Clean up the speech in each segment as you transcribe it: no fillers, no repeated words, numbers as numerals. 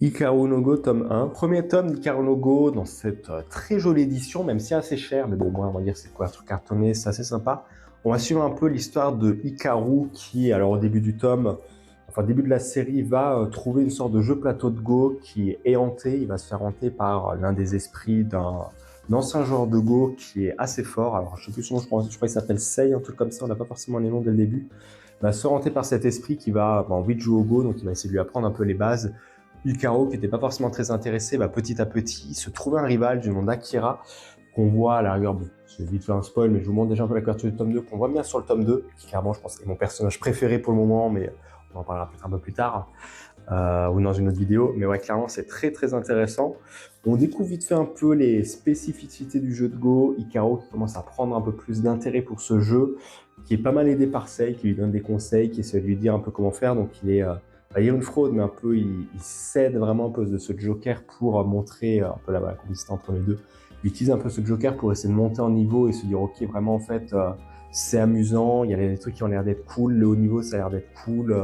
Hikaru no Go, tome 1. Premier tome d'Hikaru no Go dans cette très jolie édition, même si assez cher, mais bon, moi, on va dire c'est quoi, un truc cartonné, c'est assez sympa. On va suivre un peu l'histoire de Hikaru qui, alors au début du tome, enfin début de la série, va trouver une sorte de jeu plateau de Go qui est éhanté. Il va se faire hanter par l'un des esprits d'un ancien joueur de Go qui est assez fort. Alors je sais plus son nom, je crois qu'il s'appelle Sei, un truc comme ça, on n'a pas forcément les noms dès le début. Il va se hanter par cet esprit qui va envie de jouer au Go, donc il va essayer de lui apprendre un peu les bases. Hikaru, qui n'était pas forcément très intéressé, va petit à petit se trouver un rival du nom d'Akira, qu'on voit à la rigueur, bon, c'est vite fait un spoil, mais je vous montre déjà un peu la couverture du tome 2, qu'on voit bien sur le tome 2, qui clairement, je pense, est mon personnage préféré pour le moment, mais on en parlera peut-être un peu plus tard, ou dans une autre vidéo. Mais ouais, clairement, c'est très très intéressant. On découvre vite fait un peu les spécificités du jeu de Go. Hikaru qui commence à prendre un peu plus d'intérêt pour ce jeu, qui est pas mal aidé par Sei, qui lui donne des conseils, qui essaie de lui dire un peu comment faire, donc il est... il y a une fraude, mais un peu, il cède vraiment un peu de ce Joker pour montrer un peu la complicité entre les deux. Il utilise un peu ce Joker pour essayer de monter en niveau et se dire, ok, vraiment, en fait, c'est amusant, il y a des trucs qui ont l'air d'être cool, le haut niveau, ça a l'air d'être cool,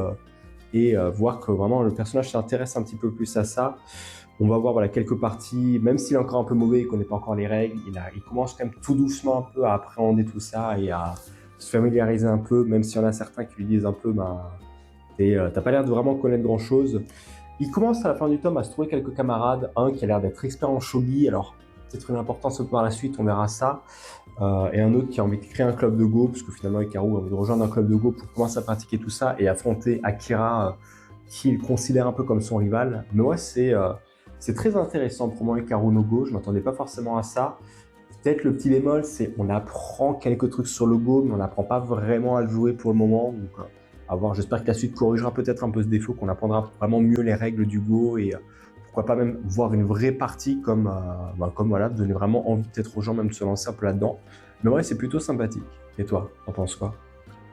et voir que vraiment le personnage s'intéresse un petit peu plus à ça. On va voir voilà, quelques parties, même s'il est encore un peu mauvais, il connaît pas encore les règles, il commence quand même tout doucement un peu à appréhender tout ça et à se familiariser un peu, même s'il y en a certains qui lui disent un peu, t'as pas l'air de vraiment connaître grand chose. Il commence à la fin du tome à se trouver quelques camarades, un qui a l'air d'être expert en shogi, alors peut-être une importance par la suite, on verra ça, et un autre qui a envie de créer un club de Go, parce que finalement Hikaru a envie de rejoindre un club de Go pour commencer à pratiquer tout ça et affronter Akira, qu'il considère un peu comme son rival. Mais ouais, c'est très intéressant pour moi Hikaru no Go, je m'attendais pas forcément à ça. Peut-être le petit bémol, c'est on apprend quelques trucs sur le Go, mais on n'apprend pas vraiment à le jouer pour le moment. Donc, à voir, j'espère que la suite corrigera peut-être un peu ce défaut, qu'on apprendra vraiment mieux les règles du Go et pourquoi pas même voir une vraie partie comme voilà, donner vraiment envie peut-être aux gens même de se lancer un peu là-dedans. Mais ouais, c'est plutôt sympathique. Et toi, t'en penses quoi?